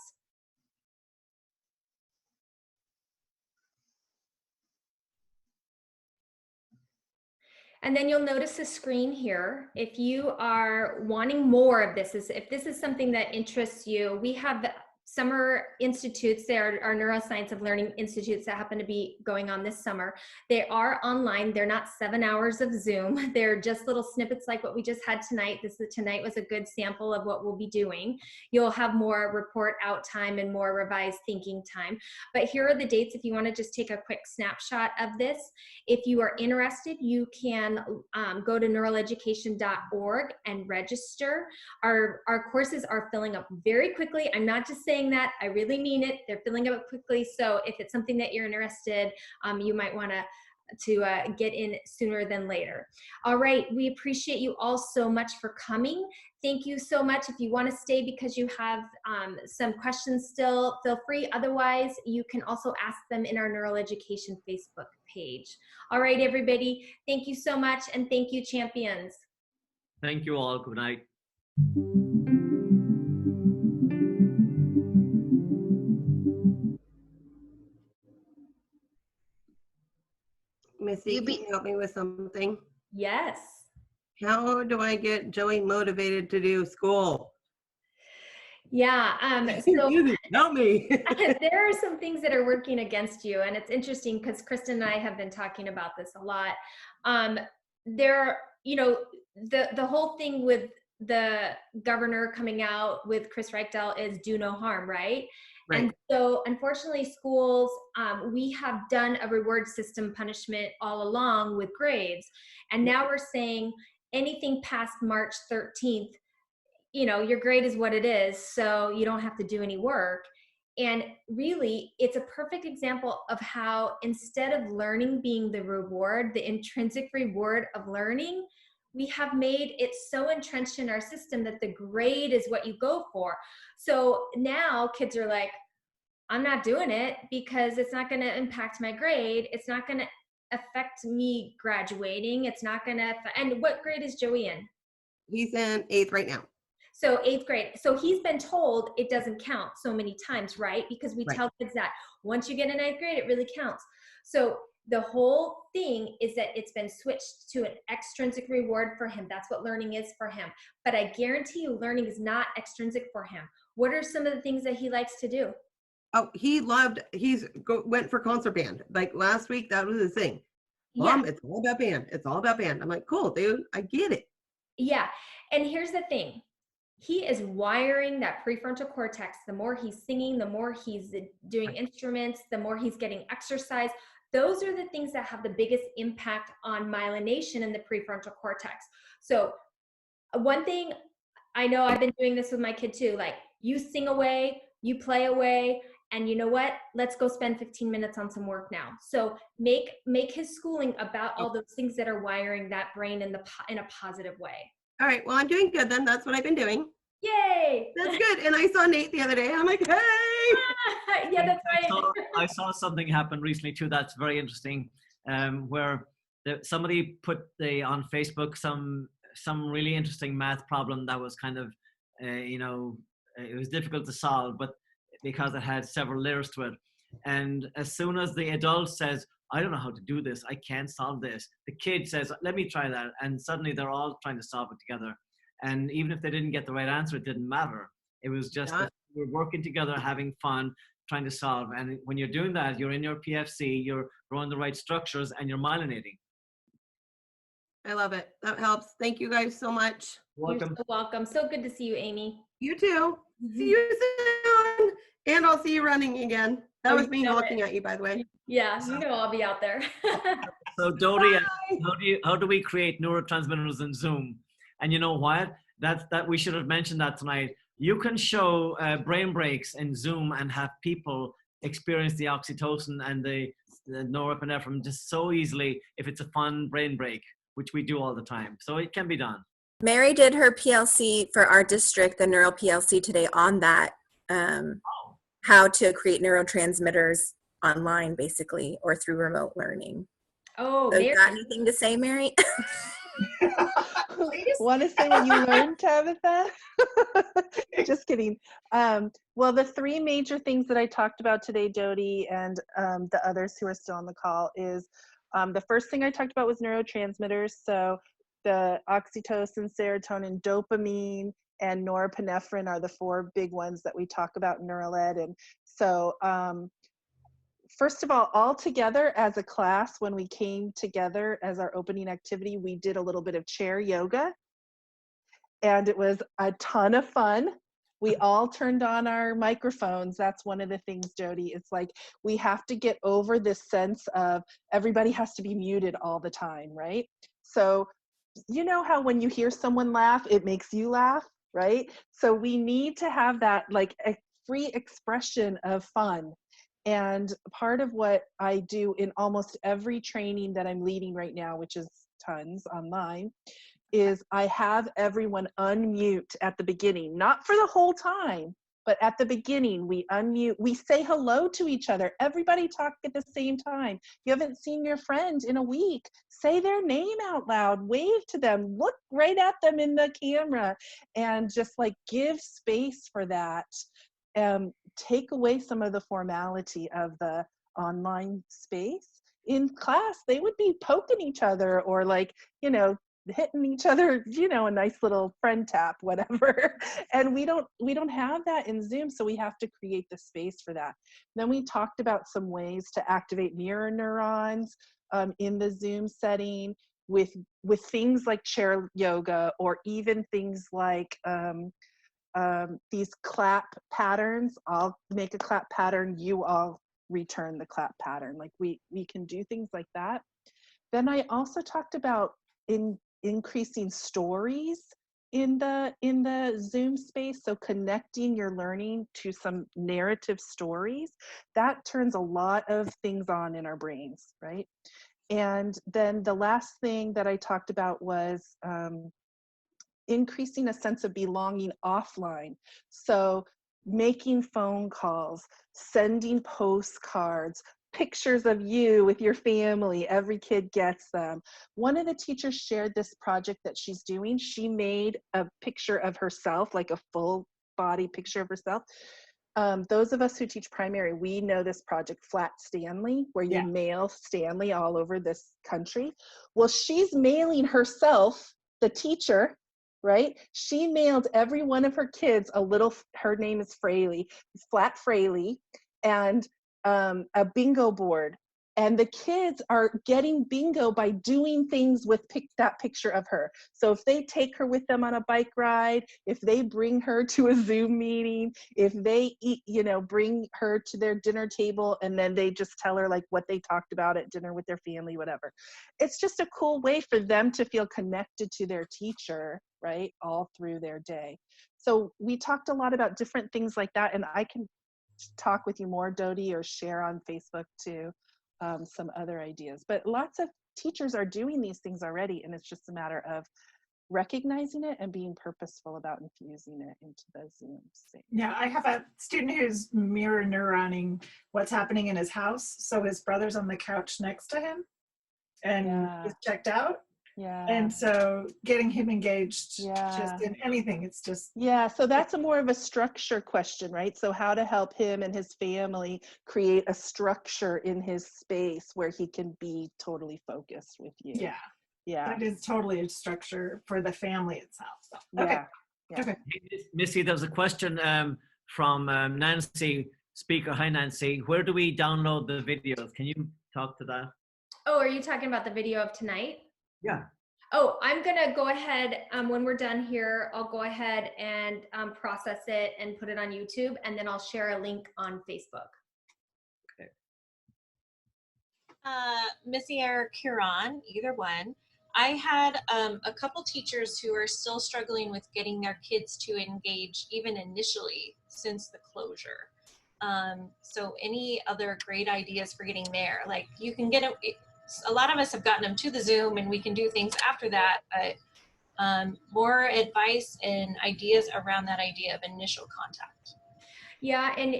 And then you'll notice the screen here. If you are wanting more of this, if this is something that interests you, we have summer institutes. There are neuroscience of learning institutes that happen to be going on this summer. They are online. They're not 7 hours of Zoom. They're just little snippets like what we just had tonight. Tonight was a good sample of what we'll be doing. You'll have more report out time and more revised thinking time. But here are the dates if you want to just take a quick snapshot of this. If you are interested, you can go to neuraleducation.org and register. Our courses are filling up very quickly. I'm not just saying that, I really mean it. They're filling up quickly. So if it's something that you're interested, you might want to get in sooner than later. All right, we appreciate you all so much for coming. Thank you so much. If you want to stay because you have some questions still, feel free. Otherwise, you can also ask them in our Neural Education Facebook page. All right, everybody, thank you so much, and thank you, champions. Thank you all. Good night. Missy, can you help me with something? Yes. How do I get Joey motivated to do school? Yeah, so help me. there are some things that are working against you, and it's interesting because Kristen and I have been talking about this a lot. The whole thing with the governor coming out with Chris Reichel is do no harm, right? Right. And so unfortunately schools, we have done a reward system punishment all along with grades. And now we're saying anything past March 13th, you know, your grade is what it is, so you don't have to do any work. And really, it's a perfect example of how instead of learning being the reward, the intrinsic reward of learning, we have made it so entrenched in our system that the grade is what you go for. So now kids are like, I'm not doing it because it's not going to impact my grade. It's not going to affect me graduating. It's not going to, and what grade is Joey in? He's in 8th right now. So 8th grade. So he's been told it doesn't count so many times, right? Because we tell kids that once you get a 9th grade, it really counts. So the whole thing is that it's been switched to an extrinsic reward for him. That's what learning is for him. But I guarantee you learning is not extrinsic for him. What are some of the things that he likes to do? Oh, went for concert band. Like last week, that was his thing. Mom, it's all about band. It's all about band. I'm like, cool, dude, I get it. Yeah. And here's the thing. He is wiring that prefrontal cortex. The more he's singing, the more he's doing instruments, the more he's getting exercise. Those are the things that have the biggest impact on myelination in the prefrontal cortex. So one thing, I know I've been doing this with my kid too, like you sing away, you play away, and you know what? Let's go spend 15 minutes on some work now. So make his schooling about all those things that are wiring that brain in a positive way. All right, well, I'm doing good then. That's what I've been doing. Yay! That's good. And I saw Nate the other day. I'm like, hey! Yeah, that's right. I saw something happen recently too that's very interesting, where somebody put on Facebook some really interesting math problem that was kind of, it was difficult to solve, but because it had several layers to it. And as soon as the adult says, I don't know how to do this, I can't solve this, the kid says, let me try that. And suddenly they're all trying to solve it together. And even if they didn't get the right answer, it didn't matter. It was just that we're working together, having fun, trying to solve. And when you're doing that, you're in your PFC, you're growing the right structures, and you're myelinating. I love it. That helps. Thank you guys so much. Welcome. You're so welcome. So good to see you, Amy. You too. See you soon. And I'll see you running again. That was me looking at you, by the way. Yeah, you know I'll be out there. So Dodie, how do we create neurotransmitters in Zoom? And you know what? That we should have mentioned that tonight. You can show brain breaks in Zoom and have people experience the oxytocin and the norepinephrine just so easily if it's a fun brain break, which we do all the time. So it can be done. Mary did her PLC for our district, the neural PLC today on that, how to create neurotransmitters online, basically, or through remote learning. Oh, so you got anything to say, Mary? Want to say what you learned, Tabitha? Just kidding. Well, the three major things that I talked about today, Jody, and the others who are still on the call is the first thing I talked about was neurotransmitters. So the oxytocin, serotonin, dopamine, and norepinephrine are the four big ones that we talk about in neural ed. And so first of all together as a class, when we came together as our opening activity, we did a little bit of chair yoga, and it was a ton of fun. We all turned on our microphones. That's one of the things, Jody. It's like we have to get over this sense of everybody has to be muted all the time, right? So you know how when you hear someone laugh, it makes you laugh, right? So we need to have that like a free expression of fun. And part of what I do in almost every training that I'm leading right now, which is tons online, is I have everyone unmute at the beginning, not for the whole time, but at the beginning we unmute, we say hello to each other. Everybody talk at the same time. You haven't seen your friend in a week. Say their name out loud, wave to them, look right at them in the camera, and just like give space for that. Take away some of the formality of the online space. In class, they would be poking each other or like, you know, hitting each other, you know, a nice little friend tap, whatever. And we don't have that in Zoom, so we have to create the space for that. Then we talked about some ways to activate mirror neurons in the Zoom setting with things like chair yoga, or even things like these clap patterns. I'll make a clap pattern, you all return the clap pattern. Like we can do things like that. Then I also talked about increasing stories in the Zoom space. So connecting your learning to some narrative stories, that turns a lot of things on in our brains, right? And then the last thing that I talked about was increasing a sense of belonging offline. So making phone calls, sending postcards, pictures of you with your family. Every kid gets them. One of the teachers shared this project that she's doing. She made a picture of herself, like a full body picture of herself. Those of us who teach primary, we know this project, Flat Stanley, where you mail Stanley all over this country. Well, she's mailing herself, the teacher, right? She mailed every one of her kids a little, her name is Fraley, Flat Fraley, and a bingo board. And the kids are getting bingo by doing things with that picture of her. So if they take her with them on a bike ride, if they bring her to a Zoom meeting, if they eat, bring her to their dinner table, and then they just tell her like what they talked about at dinner with their family, whatever. It's just a cool way for them to feel connected to their teacher, right? All through their day. So we talked a lot about different things like that, and I can talk with you more, Dodie, or share on Facebook too. Some other ideas, but lots of teachers are doing these things already, and it's just a matter of recognizing it and being purposeful about infusing it into the Zoom space. Yeah, I have a student who's mirror neuroning what's happening in his house. So his brother's on the couch next to him and is checked out. Yeah. And so getting him engaged just in anything, it's just. Yeah, so that's a more of a structure question, right? So how to help him and his family create a structure in his space where he can be totally focused with you. Yeah. Yeah. That is totally a structure for the family itself. So, okay. Yeah. Okay. Missy, there was a question from Nancy Speaker. Hi, Nancy. Where do we download the videos? Can you talk to that? Oh, are you talking about the video of tonight? Yeah. Oh, I'm gonna go ahead, when we're done here, I'll go ahead and process it and put it on YouTube, and then I'll share a link on Facebook. Okay. Missy or Kieran, either one. I had a couple teachers who are still struggling with getting their kids to engage even initially since the closure. So any other great ideas for getting there? Like you can get a lot of us have gotten them to the Zoom and we can do things after that, but more advice and ideas around that idea of initial contact. Yeah, and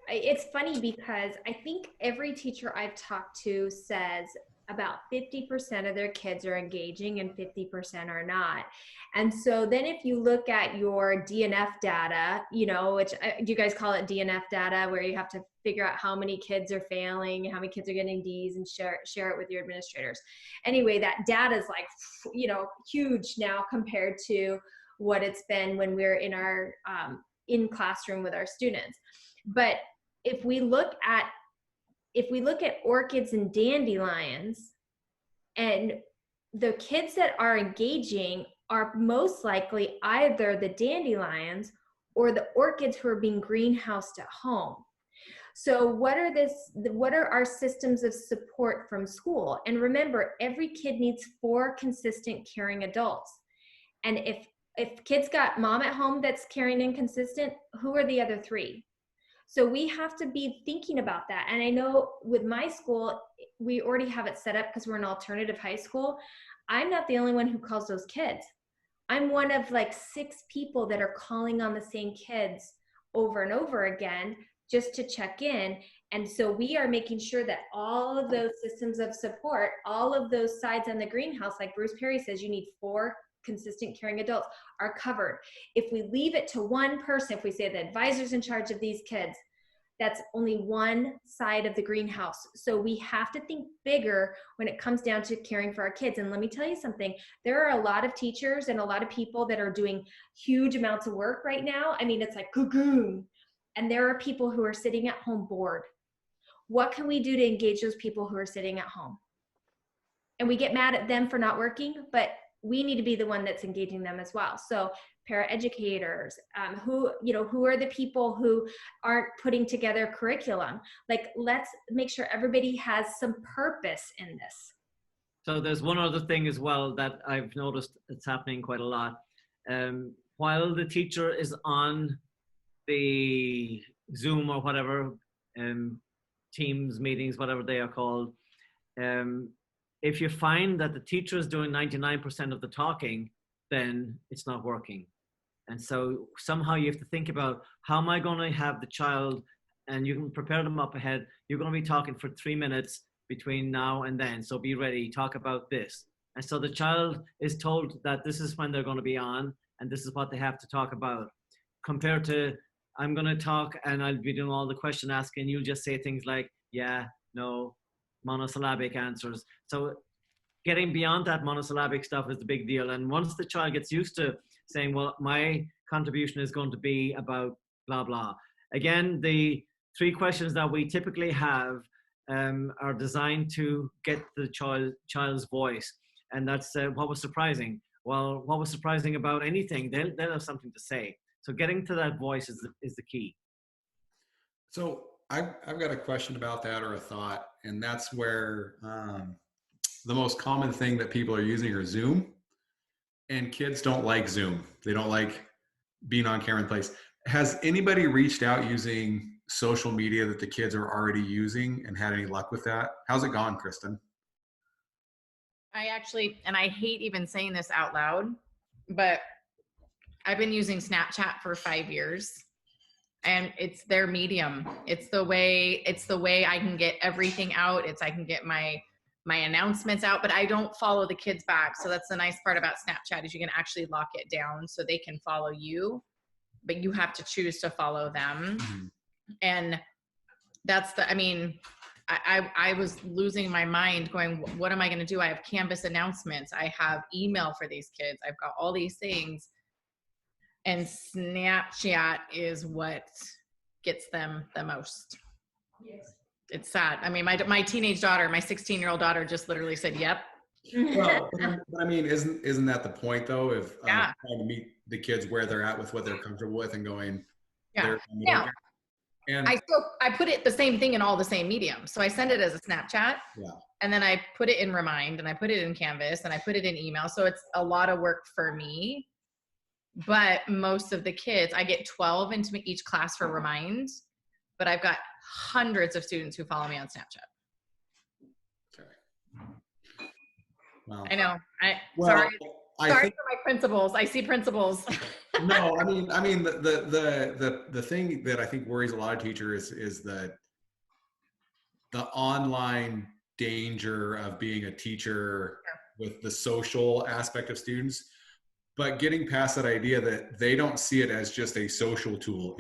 it's funny because I think every teacher I've talked to says about 50% of their kids are engaging and 50% are not. And so then if you look at your DNF data, which do you guys call it DNF data, where you have to figure out how many kids are failing, how many kids are getting D's, and share it with your administrators. Anyway, that data is like, huge now compared to what it's been when we're in our in classroom with our students. But if we look at orchids and dandelions, and the kids that are engaging are most likely either the dandelions or the orchids who are being greenhoused at home. So what are our systems of support from school? And remember, every kid needs 4 consistent caring adults. And if kids got mom at home that's caring and consistent, who are the other 3? So we have to be thinking about that. And I know with my school, we already have it set up because we're an alternative high school. I'm not the only one who calls those kids. I'm one of like 6 people that are calling on the same kids over and over again just to check in. And so we are making sure that all of those systems of support, all of those sides on the greenhouse, like Bruce Perry says, you need 4 consistent caring adults, are covered. If we leave it to one person, if we say the advisor's in charge of these kids, that's only one side of the greenhouse. So we have to think bigger when it comes down to caring for our kids. And let me tell you something, there are a lot of teachers and a lot of people that are doing huge amounts of work right now. I mean, it's like cocoon. And there are people who are sitting at home bored. What can we do to engage those people who are sitting at home? And we get mad at them for not working, but we need to be the one that's engaging them as well. So paraeducators, who are the people who aren't putting together curriculum? Like, let's make sure everybody has some purpose in this. So there's one other thing as well that I've noticed it's happening quite a lot. While the teacher is on the Zoom or whatever, Teams meetings, whatever they are called, if you find that the teacher is doing 99% of the talking, then it's not working. And so somehow you have to think about, how am I going to have the child, and you can prepare them up ahead. You're going to be talking for 3 minutes between now and then. So be ready, talk about this. And so the child is told that this is when they're going to be on, and this is what they have to talk about. Compared to, I'm going to talk and I'll be doing all the question asking. You'll just say things like, yeah, no, monosyllabic answers. So getting beyond that monosyllabic stuff is the big deal. And once the child gets used to saying, well, my contribution is going to be about blah, blah. Again, the 3 questions that we typically have are designed to get the child's voice. And that's what was surprising. Well, what was surprising about anything, they'll have something to say. So getting to that voice is the key. So I've got a question about that, or a thought, and that's where the most common thing that people are using are Zoom, and kids don't like Zoom. They don't like being on camera in place. Has anybody reached out using social media that the kids are already using and had any luck with that? How's it gone, Kristen? I actually, and I hate even saying this out loud, but I've been using Snapchat for 5 years, and it's their medium. It's the way I can get everything out. I can get my announcements out, but I don't follow the kids back. So that's the nice part about Snapchat, is you can actually lock it down so they can follow you, but you have to choose to follow them. Mm-hmm. And that's I was losing my mind going, what am I going to do? I have Canvas announcements. I have email for these kids. I've got all these things. And Snapchat is what gets them the most. Yes. It's sad. I mean, my teenage daughter, my 16-year-old daughter just literally said, yep. Well, but I mean, isn't that the point though, of trying to meet the kids where they're at with what they're comfortable with, and going, yeah. And I put it the same thing in all the same mediums. So I send it as a Snapchat, and then I put it in Remind, and I put it in Canvas, and I put it in email. So it's a lot of work for me. But most of the kids, I get 12 into each class for Remind, but I've got hundreds of students who follow me on Snapchat. Okay. Wow. I know. Sorry for my principals. I see principals. No, I mean the thing that I think worries a lot of teachers is the online danger of being a teacher with the social aspect of students, but getting past that idea that they don't see it as just a social tool.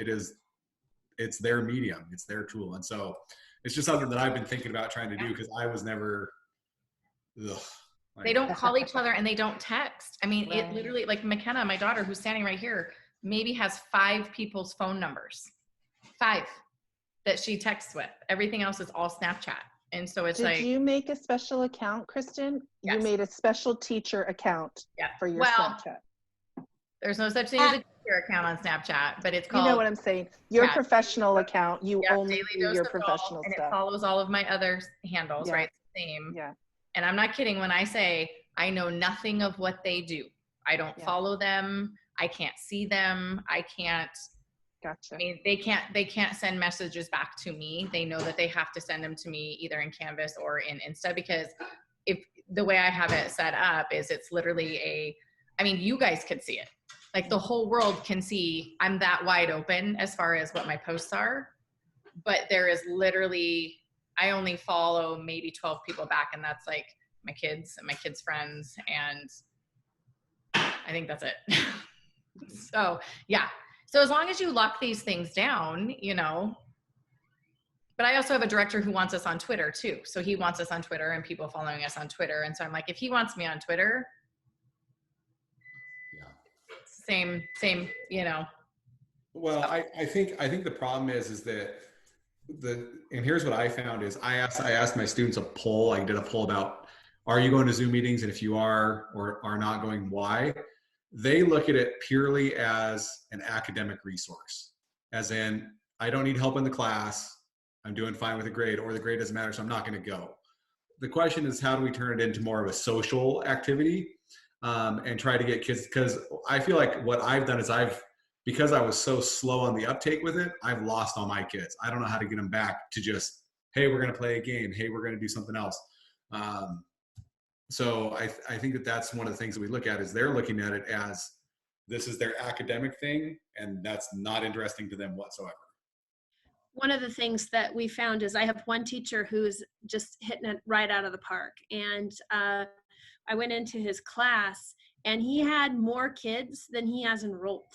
It's their medium, it's their tool. And so it's just something that I've been thinking about trying to do, because I was never, they don't call each other and they don't text. I mean, it literally, like McKenna, my daughter, who's standing right here, maybe has 5 people's phone numbers, 5 that she texts with. Everything else is all Snapchat. And so it's Did you make a special account, Kristen? Yes. You made a special teacher account for your Snapchat. There's no such thing as a teacher account on Snapchat, but it's called. You know what I'm saying? Your professional account, you only do your professional and stuff. It follows all of my other handles, right? Same. Yeah. And I'm not kidding when I say I know nothing of what they do. I don't follow them. I can't see them. I can't. Gotcha. I mean, they can't send messages back to me. They know that they have to send them to me either in Canvas or in Insta, because if the way I have it set up is it's literally you guys could see it. Like the whole world can see I'm that wide open as far as what my posts are, but there is literally, I only follow maybe 12 people back, and that's like my kids and my kids' friends, and I think that's it. So yeah. So as long as you lock these things down, but I also have a director who wants us on Twitter too. So he wants us on Twitter and people following us on Twitter. And so I'm like, if he wants me on Twitter, same, Well, I think the problem is that and here's what I found is I asked my students a poll. I did a poll about, are you going to Zoom meetings? And if you are or are not going, why? They look at it purely as an academic resource, as in, I don't need help in the class. I'm doing fine with the grade, or the grade doesn't matter, so I'm not going to go. the question is, how do we turn it into more of a social activity, and try to get kids, because I feel like what I've done is because I was so slow on the uptake with it, I've lost all my kids. I don't know how to get them back to just, hey, we're going to play a game. Hey, we're going to do something else. So I think that that's one of the things that we look at, is they're looking at it as this is their academic thing, and that's not interesting to them whatsoever. One of the things that we found is I have one teacher who's just hitting it right out of the park. And I went into his class and he had more kids than he has enrolled.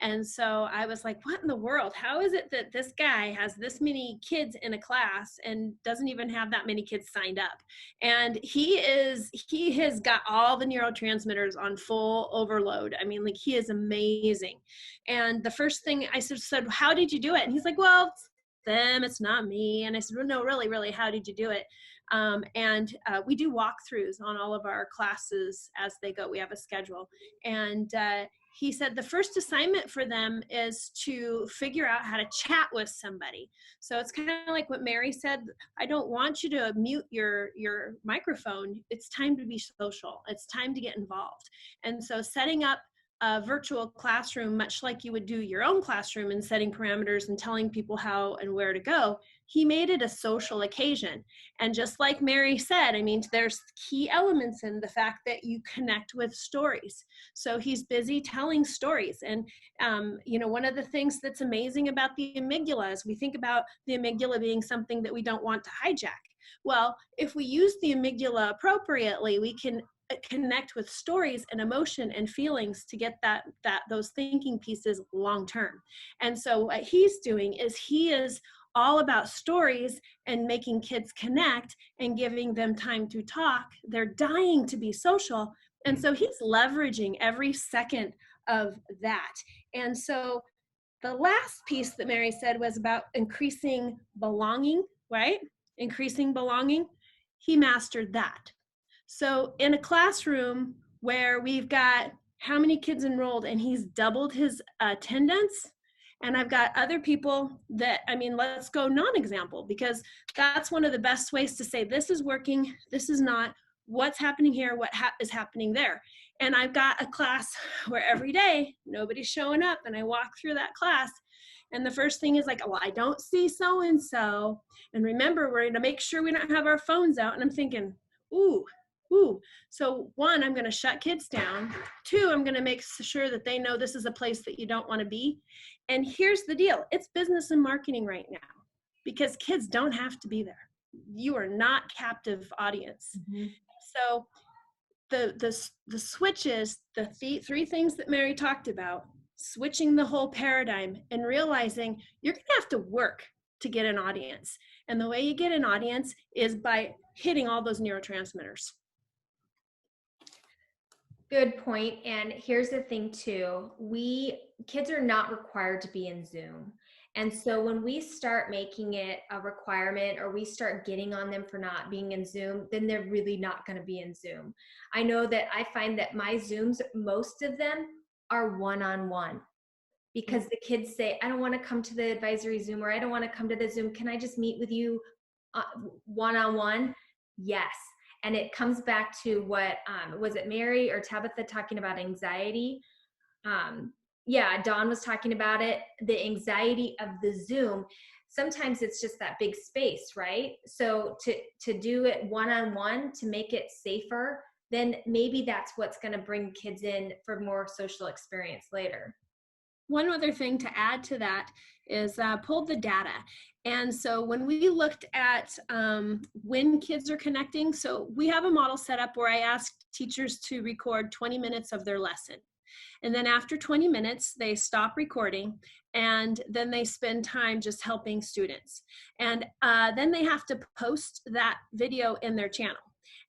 And so I was like, what in the world? How is it that this guy has this many kids in a class and doesn't even have that many kids signed up? And he has got all the neurotransmitters on full overload. I mean, like, he is amazing. And the first thing I said, how did you do it? And he's like, well, it's them, it's not me. And I said, well, no, really, how did you do it? We do walkthroughs on all of our classes as they go. We have a schedule. And he said the first assignment for them is to figure out how to chat with somebody. So it's kind of like what Mary said. I don't want you to mute your microphone. It's time to be social. It's time to get involved. And so setting up a virtual classroom, much like you would do your own classroom, and setting parameters and telling people how and where to go, he made it a social occasion. And just like Mary said, I mean, there's key elements in the fact that you connect with stories. So he's busy telling stories. And, one of the things that's amazing about the amygdala is we think about the amygdala being something that we don't want to hijack. Well, if we use the amygdala appropriately, we can connect with stories and emotion and feelings to get those thinking pieces long term. And so what he's doing is he is all about stories and making kids connect and giving them time to talk. They're dying to be social. And so he's leveraging every second of that. And so the last piece that Mary said was about increasing belonging, right? Increasing belonging. He mastered that. So in a classroom where we've got how many kids enrolled and he's doubled his attendance, and I've got other people that, let's go non-example, because that's one of the best ways to say this is working, this is not, what's happening here, what is happening there. And I've got a class where every day nobody's showing up, and I walk through that class and the first thing is like, well, I don't see so-and-so. And remember, we're gonna make sure we don't have our phones out. And I'm thinking, ooh. So 1, I'm going to shut kids down. 2, I'm going to make sure that they know this is a place that you don't want to be. And here's the deal. It's business and marketing right now, because kids don't have to be there. You are not captive audience. Mm-hmm. So the switches, the 3 things that Mary talked about, switching the whole paradigm and realizing you're going to have to work to get an audience. And the way you get an audience is by hitting all those neurotransmitters. Good point. And here's the thing too, kids are not required to be in Zoom. And so when we start making it a requirement, or we start getting on them for not being in Zoom, then they're really not going to be in Zoom. I know that I find that my Zooms, most of them are one-on-one, because the kids say, I don't want to come to the advisory Zoom, or I don't want to come to the Zoom. Can I just meet with you one-on-one? Yes. And it comes back to what, was it Mary or Tabitha talking about anxiety? Yeah, Dawn was talking about it, the anxiety of the Zoom. Sometimes it's just that big space, right? So to do it one-on-one, to make it safer, then maybe that's what's going to bring kids in for more social experience later. One other thing to add to that is pulled the data. And so when we looked at when kids are connecting, so we have a model set up where I asked teachers to record 20 minutes of their lesson. And then after 20 minutes, they stop recording, and then they spend time just helping students. And then they have to post that video in their channel.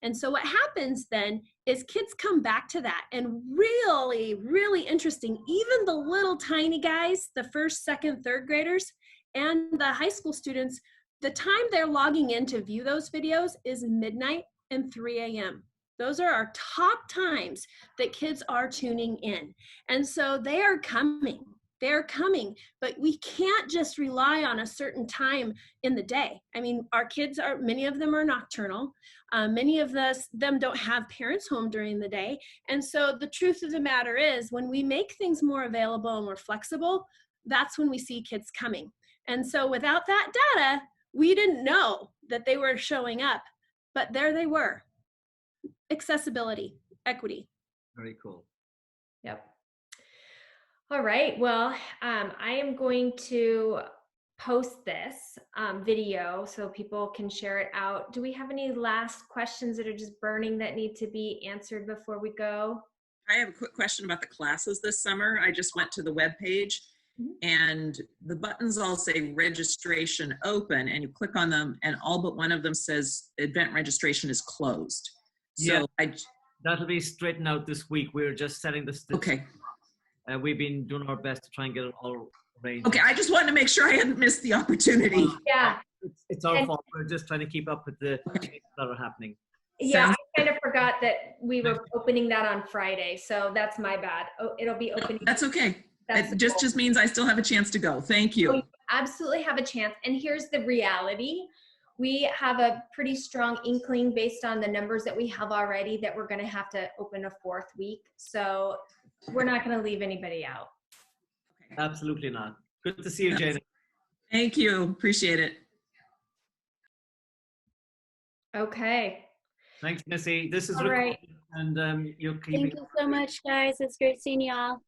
And so what happens then is kids come back to that, and really, really interesting, even the little tiny guys, the 1st, 2nd, 3rd graders, and the high school students, the time they're logging in to view those videos is midnight and 3 a.m. Those are our top times that kids are tuning in. And so they are coming. They're coming, but we can't just rely on a certain time in the day. I mean, our kids are, many of them are nocturnal. Many of them don't have parents home during the day. And so the truth of the matter is, when we make things more available and more flexible, that's when we see kids coming. And so without that data, we didn't know that they were showing up, but there they were. Accessibility, equity. Very cool. Yep. All right. Well, I am going to post this video so people can share it out. Do we have any last questions that are just burning that need to be answered before we go? I have a quick question about the classes this summer. I just went to the webpage and the buttons all say registration open, and you click on them and all but one of them says event registration is closed. So yeah, that'll be straightened out this week. We're just setting this. Okay. We've been doing our best to try and get it all arranged. Okay, I just wanted to make sure I hadn't missed the opportunity. Yeah. It's our fault. We're just trying to keep up with the changes that are happening. Yeah, I kind of forgot that we were opening that on Friday, so that's my bad. Oh, it'll be opening. That's okay. It just means I still have a chance to go. Thank you. Oh, you absolutely have a chance. And here's the reality. We have a pretty strong inkling based on the numbers that we have already that we're going to have to open a 4th week. So we're not going to leave anybody out. Absolutely not. Good to see you, Jane. Thank you. Appreciate it. Okay. Thanks, Missy. This is all right. And you'll keep Thank you so much, guys. It's great seeing y'all.